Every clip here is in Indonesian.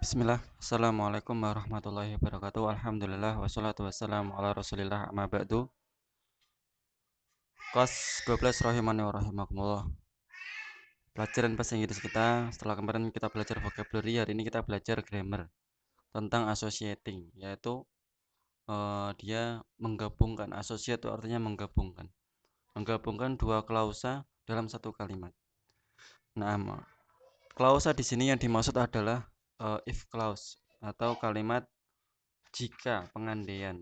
Bismillah, Assalamualaikum warahmatullahi wabarakatuh. Alhamdulillah, wassalatu wassalamu ala rasulillah amma ba'du. Kelas 12 rahimani wa rahimakumullah. Pelajaran bahasa Inggris kita, setelah kemarin kita belajar vocabulary, hari ini kita belajar grammar tentang associating, yaitu dia menggabungkan. Associate itu artinya menggabungkan dua klausa dalam satu kalimat. Nah, klausa di sini yang dimaksud adalah if clause atau kalimat jika, pengandaian.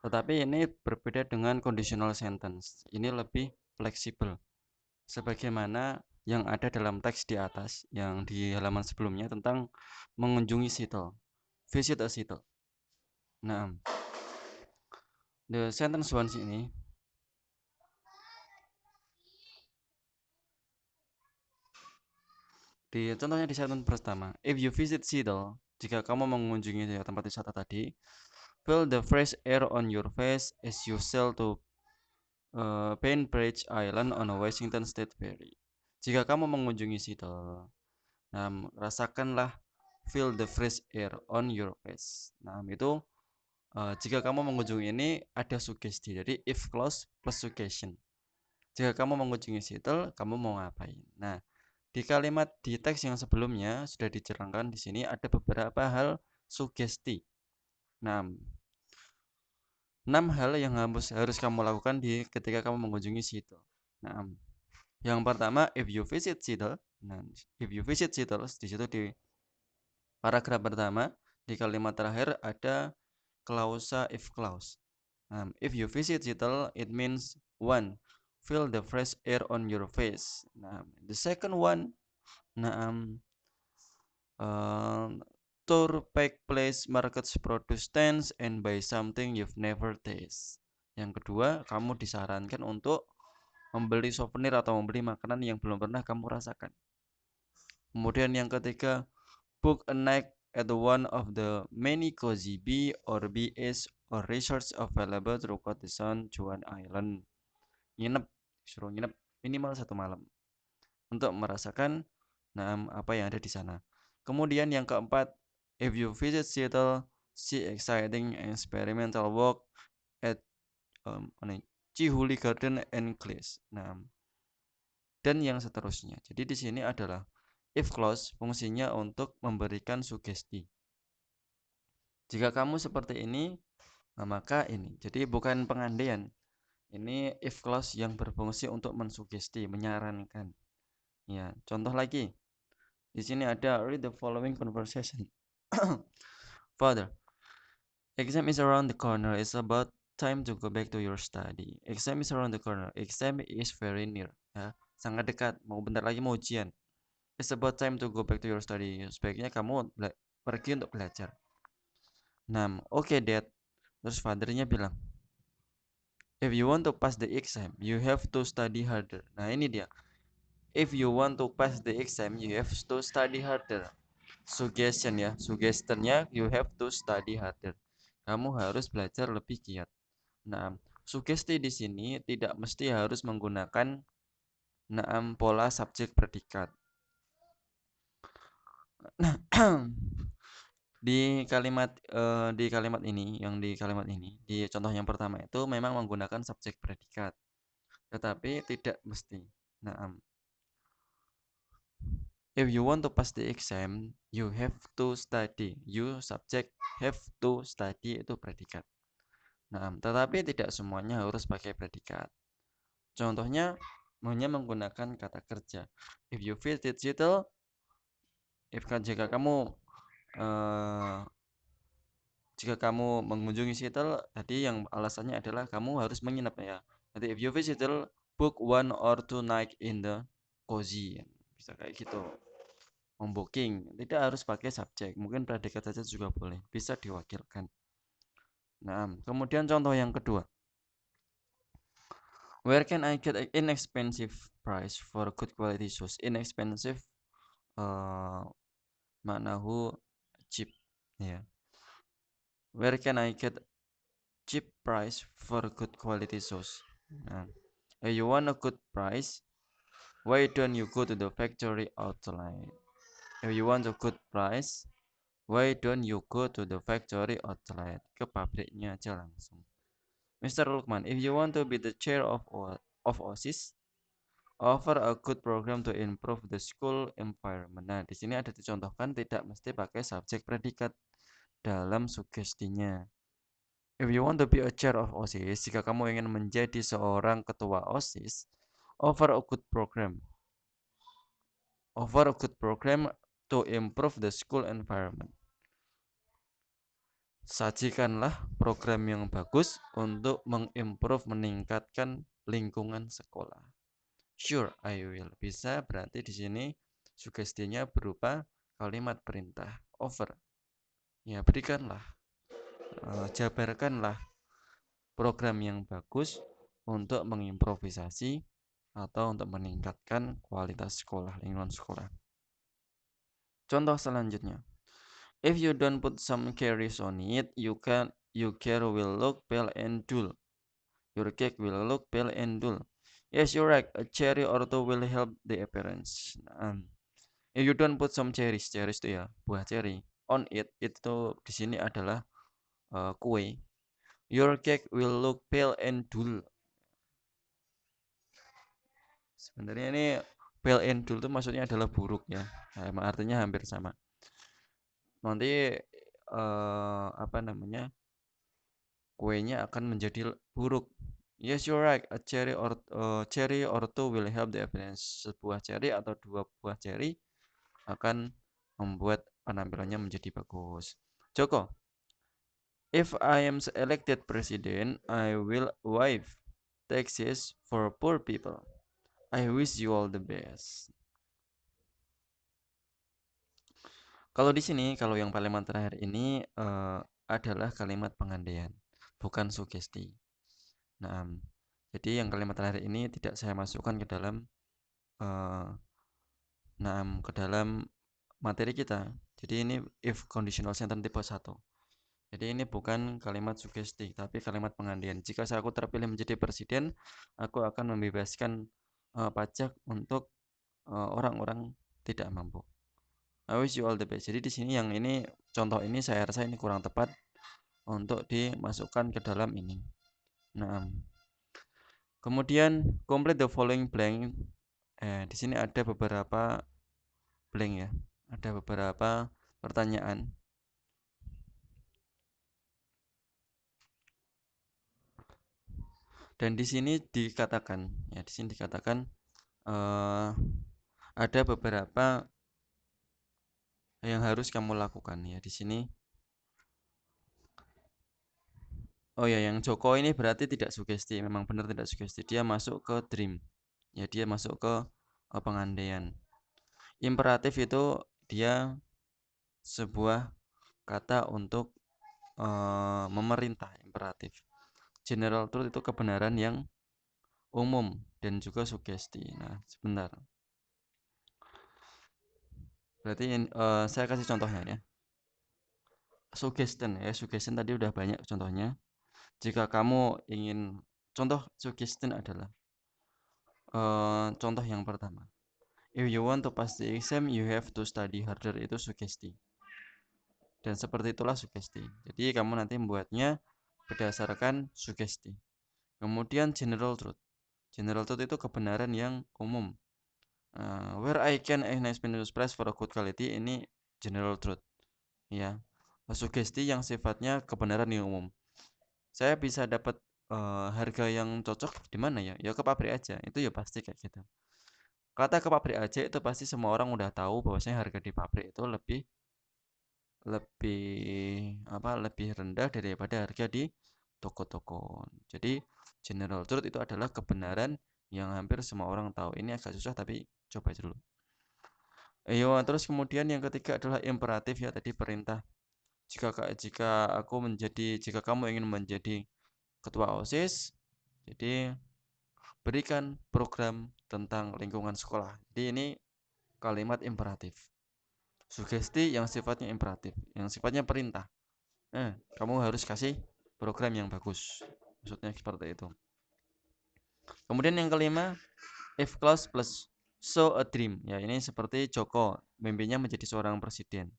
Tetapi ini berbeda dengan conditional sentence. Ini lebih fleksibel. Sebagaimana yang ada dalam teks di atas, yang di halaman sebelumnya tentang mengunjungi Seattle. Visit a Seattle. Nah, the sentence one ini contohnya di sentence pertama. If you visit Seattle, jika kamu mengunjungi tempat wisata tadi, feel the fresh air on your face as you sail to Bainbridge Island on a Washington State Ferry. Jika kamu mengunjungi Seattle, nah, rasakanlah feel the fresh air on your face. Nah, itu jika kamu mengunjungi ini ada sugesti. Jadi if clause plus suggestion. Jika kamu mengunjungi Seattle, kamu mau ngapain? Nah, di kalimat di teks yang sebelumnya sudah dicerangkan di sini ada beberapa hal sugesti. Nah, 6 hal yang harus kamu lakukan ketika kamu mengunjungi Seattle. Nah, yang pertama, if you visit Seattle. Nah, if you visit Seattle, di situ di paragraf pertama, di kalimat terakhir ada klausa if clause. If you visit Seattle, it means one, feel the fresh air on your face. The second one, tour pack place markets produce stands and buy something you've never taste. Yang kedua, kamu disarankan untuk membeli souvenir atau membeli makanan yang belum pernah kamu rasakan. Kemudian yang ketiga, book a night at one of the many cozy B or BS or resorts available throughout the San Juan Island. Suruh nginep minimal 1 malam untuk merasakan apa yang ada di sana. Kemudian yang keempat, if you visit Seattle, see exciting experimental walk at Chihuly Garden and Glass. Dan yang seterusnya. Jadi di sini adalah if clause fungsinya untuk memberikan sugesti. Jika kamu seperti ini, maka ini. Jadi bukan pengandaian. Ini if clause yang berfungsi untuk mensugesti, menyarankan. Ya, contoh lagi. Di sini ada read the following conversation. Father, exam is around the corner. It's about time to go back to your study. Exam is around the corner. Exam is very near. Ya, sangat dekat. Mau bentar lagi mau ujian. It's about time to go back to your study. Sebaiknya kamu pergi untuk belajar. Okay, Dad. Terus fathernya bilang, if you want to pass the exam, you have to study harder. Nah, ini dia. If you want to pass the exam, you have to study harder. Suggestion ya, suggestionnya you have to study harder. Kamu harus belajar lebih giat. Sugesti di sini tidak mesti harus menggunakan pola subjek predikat. Di kalimat ini, di contoh yang pertama itu memang menggunakan subjek predikat, tetapi tidak mesti. If you want to pass the exam, you have to study. You subject have to study itu predikat. Tetapi tidak semuanya harus pakai predikat. Contohnya hanya menggunakan kata kerja. If you visit Seattle, jika kamu mengunjungi Seattle, tadi yang alasannya adalah kamu harus menginap ya. Jadi if you visit Seattle, book 1 or 2 night in the cozy. Bisa kayak gitu. Membooking tidak harus pakai subjek, mungkin predikat saja juga boleh, bisa diwakilkan. Kemudian contoh yang kedua, where can I get an inexpensive price for good quality shoes? Inexpensive maknahu cheap ya. Where can I get cheap price for good quality shoes? If you want a good price, why don't you go to the factory outlet? If you want a good price, why don't you go to the factory outlet? Ke pabriknya aja langsung. Mr. Lukman, if you want to be the chair of OSIS, offer a good program to improve the school environment. Nah, di sini ada dicontohkan tidak mesti pakai subjek predikat dalam sugestinya. If you want to be a chair of OSIS, jika kamu ingin menjadi seorang ketua OSIS, offer a good program. Offer a good program to improve the school environment. Sajikanlah program yang bagus untuk mengimprove, meningkatkan lingkungan sekolah. Sure, I will. Bisa berarti di sini sugestinya berupa kalimat perintah. Offer. Ya, berikanlah. Jabarkanlah program yang bagus untuk mengimprovisasi atau untuk meningkatkan kualitas sekolah, lingkungan sekolah. Contoh selanjutnya. If you don't put some cherries on it, your cake will look pale and dull. Your cake will look pale and dull. Yes, you're right. A cherry or two will help the appearance. If you don't put some cherries itu ya buah cherry on it, itu di sini adalah kue. Your cake will look pale and dull. Sebenarnya ini pale and dull itu maksudnya adalah buruk ya. Nah, artinya hampir sama. Nanti apa namanya? Kuenya akan menjadi buruk. Yes, you're right. A cherry or two will help the appearance. Sebuah cherry atau dua buah cherry akan membuat penampilannya menjadi bagus. Joko, if I am elected president, I will waive taxes for poor people. I wish you all the best. Kalau di sini, kalau yang kalimat terakhir ini adalah kalimat pengandaian, bukan sugesti. Nah, jadi yang kalimat terakhir ini tidak saya masukkan ke dalam ke dalam materi kita. Jadi ini if conditional sentence tipe 1. Jadi ini bukan kalimat sugesti, tapi kalimat pengandaian. Jika aku terpilih menjadi presiden, aku akan membebaskan pajak untuk orang-orang tidak mampu. I wish you all the best. Jadi di sini yang ini contoh ini saya rasa ini kurang tepat untuk dimasukkan ke dalam ini. Nah, kemudian complete the following blank. Di sini ada beberapa blank ya. Ada beberapa pertanyaan. Dan di sini dikatakan ada beberapa yang harus kamu lakukan ya di sini. Oh ya, yang Joko ini berarti tidak sugesti, memang benar tidak sugesti. Dia masuk ke dream. Ya, dia masuk ke pengandaian. Imperatif itu dia sebuah kata untuk memerintah, imperatif. General truth itu kebenaran yang umum dan juga sugesti. Nah, sebentar. Berarti saya kasih contohnya ya. Suggestion ya, suggestion tadi udah banyak contohnya. Jika kamu ingin contoh suggestion adalah contoh yang pertama. If you want to pass the exam, you have to study harder, itu sugesti. Dan seperti itulah sugesti. Jadi kamu nanti membuatnya berdasarkan sugesti. Kemudian general truth. General truth itu kebenaran yang umum. Where I can a nice price for a good quality, ini general truth. Ya. Sugesti yang sifatnya kebenaran yang umum. Saya bisa dapat harga yang cocok di mana ya? Ya ke pabrik aja. Itu ya pasti kayak gitu. Kata ke pabrik aja itu pasti semua orang udah tahu bahwasanya harga di pabrik itu lebih rendah daripada harga di toko-toko. Jadi general truth itu adalah kebenaran yang hampir semua orang tahu. Ini agak susah tapi coba dulu. Terus kemudian yang ketiga adalah imperatif ya, tadi perintah. Jika kamu ingin menjadi ketua OSIS, jadi berikan program tentang lingkungan sekolah. Jadi ini kalimat imperatif. Sugesti yang sifatnya imperatif, yang sifatnya perintah. Kamu harus kasih program yang bagus. Maksudnya seperti itu. Kemudian yang kelima, if clause plus So a dream. Ya, ini seperti Joko, mimpinya menjadi seorang presiden.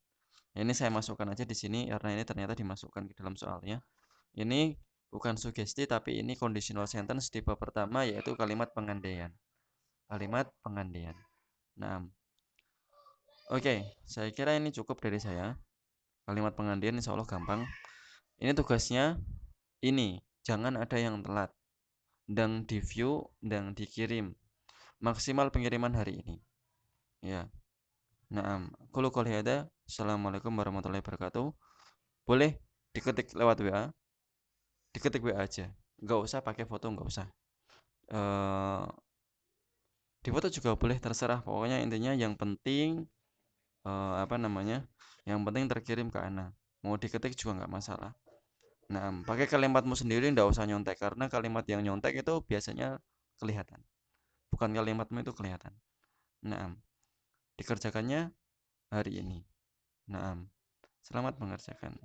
Ya, ini saya masukkan aja di sini karena ini ternyata dimasukkan ke dalam soalnya. Ini bukan sugesti tapi ini conditional sentence tipe pertama yaitu kalimat pengandaian. Kalimat pengandaian. Nah, oke, saya kira ini cukup dari saya. Kalimat pengandaian insya Allah gampang. Ini tugasnya ini, jangan ada yang telat. Dan di view dan dikirim. Maksimal pengiriman hari ini. Ya. Nah, qulu qouli hadza. Assalamualaikum warahmatullahi wabarakatuh. Boleh diketik lewat WA, diketik WA aja. Nggak usah pakai foto, nggak usah. Di foto juga boleh, terserah. Pokoknya intinya yang penting apa namanya? Yang penting terkirim ke Ana. Mau diketik juga nggak masalah. Nah, pakai kalimatmu sendiri, nggak usah nyontek karena kalimat yang nyontek itu biasanya kelihatan. Bukan kalimatmu itu kelihatan. Nah, dikerjakannya hari ini. Nah, selamat mengerjakan.